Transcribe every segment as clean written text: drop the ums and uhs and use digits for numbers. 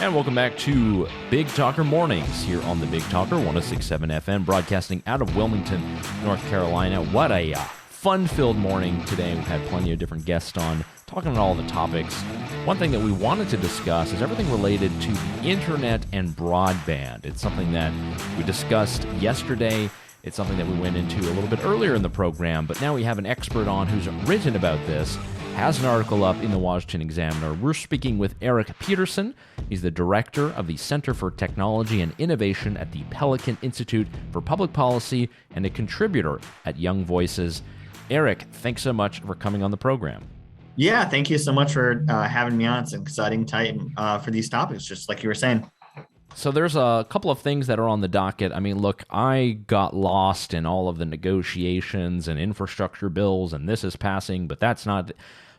And welcome back to Big Talker Mornings here on the Big Talker 106.7 FM, broadcasting out of Wilmington, North Carolina. What a fun-filled morning today. We've had plenty of different guests on, talking about all the topics. One thing that we wanted to discuss is everything related to the internet and broadband. It's something that we discussed yesterday. It's something that we went into a little bit earlier in the program, but now we have an expert on who's written about this, has an article up in the Washington Examiner. We're speaking with Eric Peterson. He's the director of the Center for Technology and Innovation at the Pelican Institute for Public Policy and a contributor at Young Voices. Eric, thanks so much for coming on the program. Yeah, thank you so much for having me on. It's an exciting time for these topics, just like you were saying. So there's a couple of things that are on the docket. I mean, look, I got lost in all of the negotiations and infrastructure bills, and this is passing, but that's not.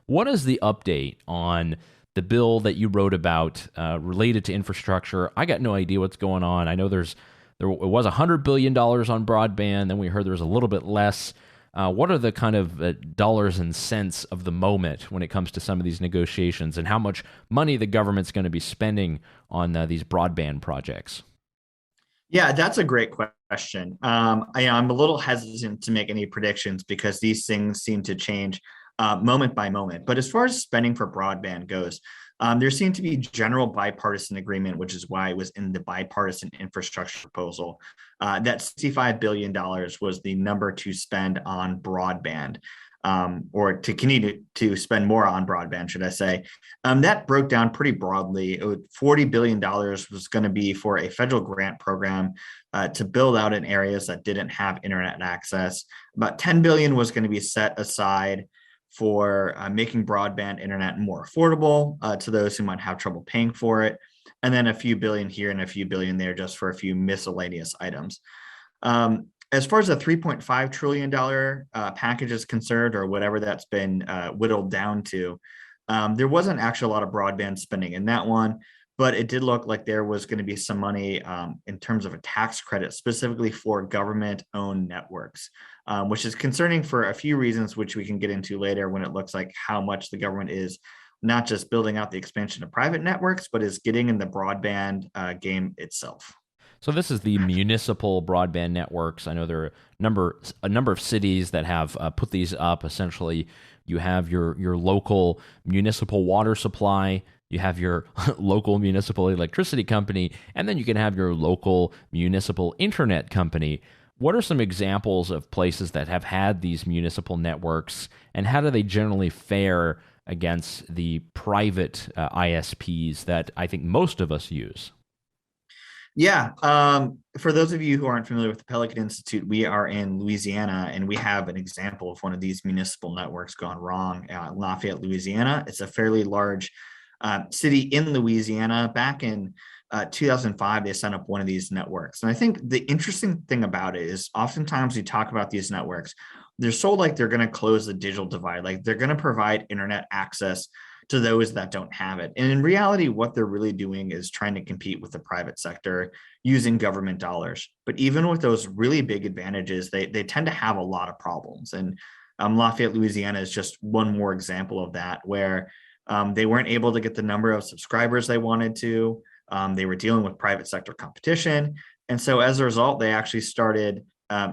What is the update on the bill that you wrote about related to infrastructure? I got no idea what's going on. I know it was $100 billion on broadband, then we heard there was a little bit less. What are the kind of dollars and cents of the moment when it comes to some of these negotiations, and how much money the government's going to be spending on these broadband projects? Yeah, that's a great question. I'm a little hesitant to make any predictions because these things seem to change moment by moment. But as far as spending for broadband goes, there seemed to be general bipartisan agreement, which is why it was in the bipartisan infrastructure proposal, that $65 billion was the number to spend on broadband, or to continue to spend more on broadband, should I say. That broke down pretty broadly. $40 billion was going to be for a federal grant program to build out in areas that didn't have internet access. About $10 billion was going to be set aside for making broadband internet more affordable to those who might have trouble paying for it. And then a few billion here and a few billion there just for a few miscellaneous items. As far as the $3.5 trillion package is concerned, or whatever that's been whittled down to, there wasn't actually a lot of broadband spending in that one, but it did look like there was going to be some money in terms of a tax credit specifically for government-owned networks, which is concerning for a few reasons, which we can get into later when it looks like how much the government is not just building out the expansion of private networks, but is getting in the broadband game itself. So this is the municipal broadband networks. I know there are a number of cities that have put these up. Essentially, you have your local municipal water supply, you have your local municipal electricity company, and then you can have your local municipal internet company. What are some examples of places that have had these municipal networks, and how do they generally fare against the private ISPs that I think most of us use? Yeah. For those of you who aren't familiar with the Pelican Institute, we are in Louisiana, and we have an example of one of these municipal networks gone wrong. Lafayette, Louisiana. It's a fairly large city in Louisiana. Back in 2005, they set up one of these networks. And I think the interesting thing about it is oftentimes we talk about these networks, they're sold like they're going to close the digital divide, like they're going to provide internet access to those that don't have it. And in reality, what they're really doing is trying to compete with the private sector using government dollars. But even with those really big advantages, they tend to have a lot of problems. And Lafayette, Louisiana is just one more example of that, where they weren't able to get the number of subscribers they wanted to. They were dealing with private sector competition. And so as a result, they actually started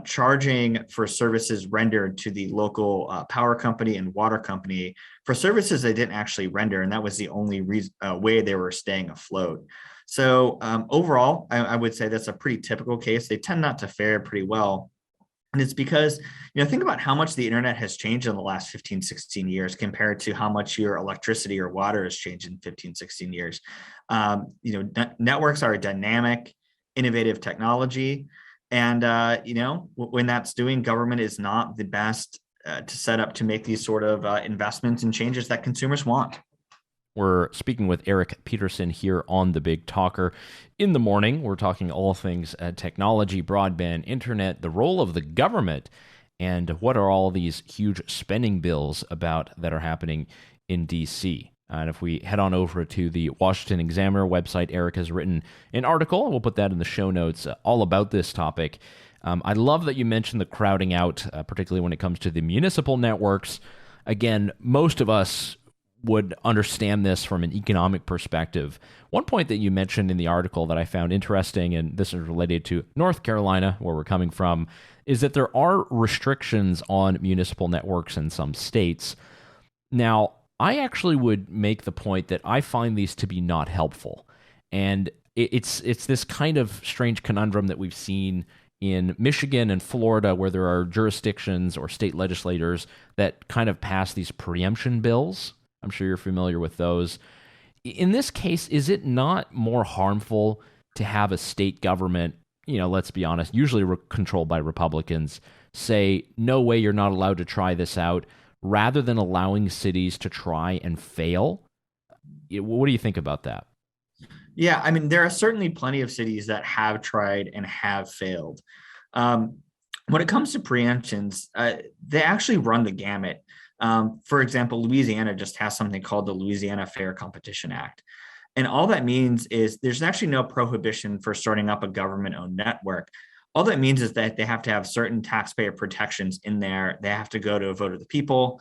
charging for services rendered to the local power company and water company for services they didn't actually render. And that was the only way they were staying afloat. So overall, I would say that's a pretty typical case. They tend not to fare pretty well. And it's because, think about how much the internet has changed in the last 15, 16 years compared to how much your electricity or water has changed in 15, 16 years. Networks are a dynamic, innovative technology. And, when that's doing, government is not the best to set up to make these sort of investments and changes that consumers want. We're speaking with Eric Peterson here on The Big Talker. In the morning, we're talking all things technology, broadband, internet, the role of the government, and what are all these huge spending bills about that are happening in D.C. And if we head on over to the Washington Examiner website, Eric has written an article, and we'll put that in the show notes, all about this topic. I love that you mentioned the crowding out, particularly when it comes to the municipal networks. Again, most of us would understand this from an economic perspective. One point that you mentioned in the article that I found interesting, and this is related to North Carolina, where we're coming from, is that there are restrictions on municipal networks in some states. Now, I actually would make the point that I find these to be not helpful. And it's this kind of strange conundrum that we've seen in Michigan and Florida, where there are jurisdictions or state legislators that kind of pass these preemption bills. I'm sure you're familiar with those. In this case, is it not more harmful to have a state government, let's be honest, usually controlled by Republicans, say, no way, you're not allowed to try this out, rather than allowing cities to try and fail? What do you think about that? Yeah, I mean, there are certainly plenty of cities that have tried and have failed. When it comes to preemptions, they actually run the gamut. For example, Louisiana just has something called the Louisiana Fair Competition Act. And all that means is there's actually no prohibition for starting up a government-owned network. All that means is that they have to have certain taxpayer protections in there. They have to go to a vote of the people.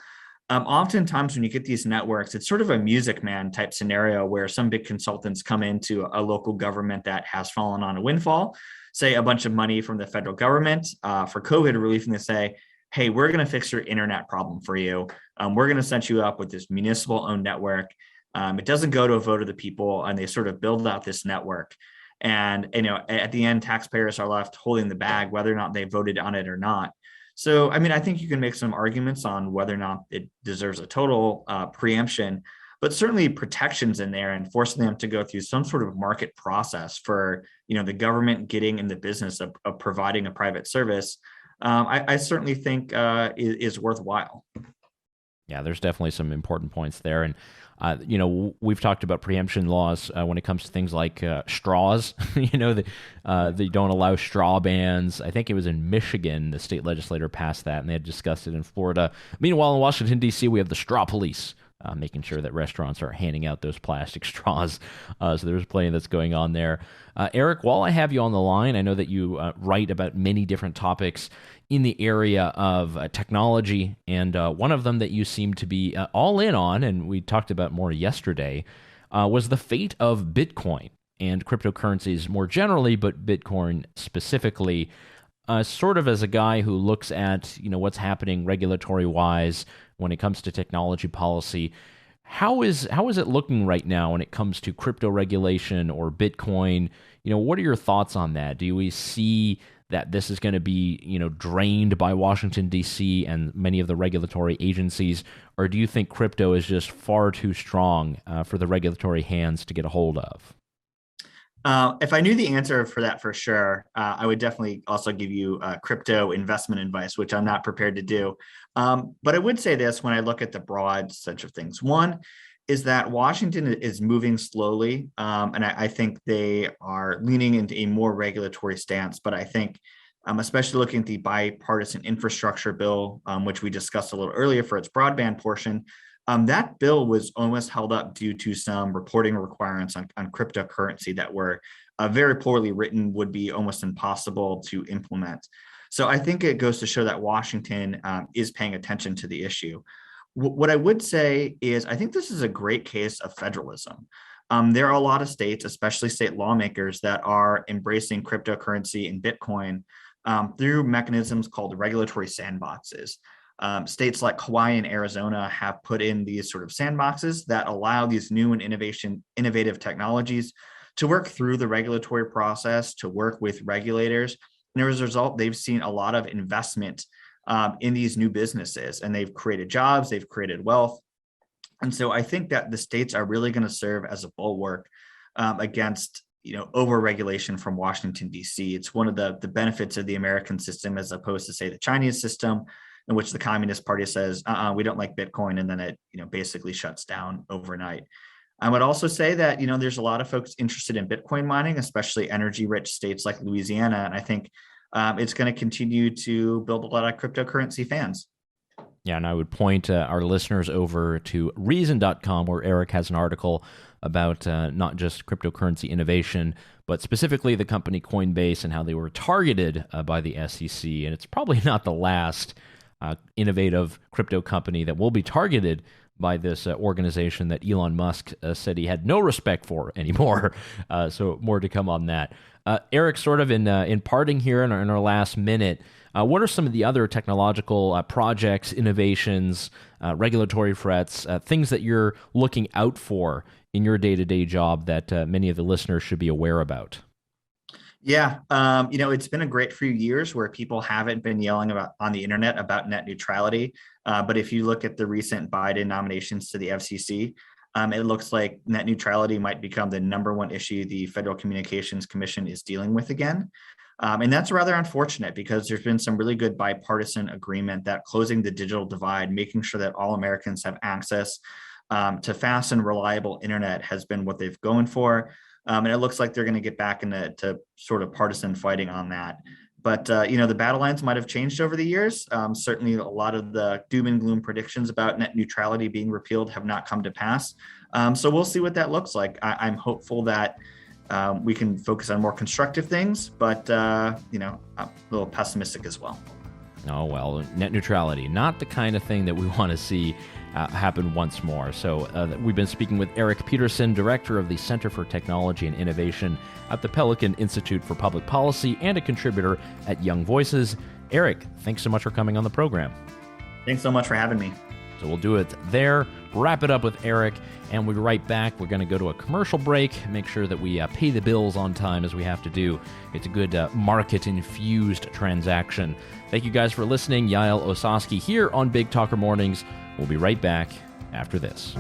Oftentimes when you get these networks, it's sort of a Music Man type scenario where some big consultants come into a local government that has fallen on a windfall, say a bunch of money from the federal government for COVID relief, and they say, hey, we're going to fix your internet problem for you. We're going to set you up with this municipal owned network. It doesn't go to a vote of the people, and they sort of build out this network. And, at the end, taxpayers are left holding the bag, whether or not they voted on it or not. So, I mean, I think you can make some arguments on whether or not it deserves a total preemption, but certainly protections in there and forcing them to go through some sort of market process for, the government getting in the business of providing a private service. I certainly think is worthwhile. Yeah, there's definitely some important points there. And, we've talked about preemption laws when it comes to things like straws. They don't allow straw bans. I think it was in Michigan, the state legislator passed that, and they had discussed it in Florida. Meanwhile, in Washington, D.C., we have the straw police, making sure that restaurants are handing out those plastic straws. So there's plenty that's going on there. Eric, while I have you on the line, I know that you write about many different topics in the area of technology, and one of them that you seem to be all in on, and we talked about more yesterday, was the fate of Bitcoin and cryptocurrencies more generally, but Bitcoin specifically. Sort of as a guy who looks at what's happening regulatory-wise when it comes to technology policy, how is it looking right now when it comes to crypto regulation or Bitcoin? What are your thoughts on that? Do we see that this is going to be drained by Washington, D.C. and many of the regulatory agencies, or do you think crypto is just far too strong for the regulatory hands to get a hold of? If I knew the answer for that for sure, I would definitely also give you crypto investment advice, which I'm not prepared to do. But I would say this when I look at the broad sense of things. One is that Washington is moving slowly, and I think they are leaning into a more regulatory stance. But I think, especially looking at the bipartisan infrastructure bill, which we discussed a little earlier for its broadband portion, that bill was almost held up due to some reporting requirements on cryptocurrency that were very poorly written, would be almost impossible to implement. So I think it goes to show that Washington is paying attention to the issue. What I would say is I think this is a great case of federalism. There are a lot of states, especially state lawmakers, that are embracing cryptocurrency and Bitcoin through mechanisms called regulatory sandboxes. States like Hawaii and Arizona have put in these sort of sandboxes that allow these new and innovative technologies to work through the regulatory process, to work with regulators. And as a result, they've seen a lot of investment in these new businesses, and they've created jobs, they've created wealth. And so I think that the states are really going to serve as a bulwark against over-regulation from Washington, D.C. It's one of the benefits of the American system, as opposed to, say, the Chinese system, in which the Communist Party says, we don't like Bitcoin, and then it basically shuts down overnight. I would also say that there's a lot of folks interested in Bitcoin mining, especially energy-rich states like Louisiana, and I think it's going to continue to build a lot of cryptocurrency fans. Yeah, and I would point our listeners over to Reason.com, where Eric has an article about not just cryptocurrency innovation, but specifically the company Coinbase and how they were targeted by the SEC. And it's probably not the last innovative crypto company that will be targeted by this organization that Elon Musk said he had no respect for anymore. So more to come on that. Eric, sort of in parting here in our last minute, what are some of the other technological projects, innovations, regulatory threats, things that you're looking out for in your day-to-day job that many of the listeners should be aware about? Yeah, it's been a great few years where people haven't been yelling about on the internet about net neutrality. But if you look at the recent Biden nominations to the FCC, it looks like net neutrality might become the number one issue the Federal Communications Commission is dealing with again. And that's rather unfortunate because there's been some really good bipartisan agreement that closing the digital divide, making sure that all Americans have access to fast and reliable internet has been what they've going for. And it looks like they're going to get back into sort of partisan fighting on that. But, the battle lines might have changed over the years. Certainly, a lot of the doom and gloom predictions about net neutrality being repealed have not come to pass. So we'll see what that looks like. I'm hopeful that we can focus on more constructive things, but, a little pessimistic as well. Oh, well, net neutrality, not the kind of thing that we want to see happen once more. So we've been speaking with Eric Peterson, Director of the Center for Technology and Innovation at the Pelican Institute for Public Policy and a contributor at Young Voices. Eric, thanks so much for coming on the program. Thanks so much for having me. So we'll do it there, wrap it up with Eric, and we'll be right back. We're going to go to a commercial break, make sure that we pay the bills on time as we have to do. It's a good market-infused transaction. Thank you guys for listening. Yaël Ossowski here on Big Talker Mornings. We'll be right back after this.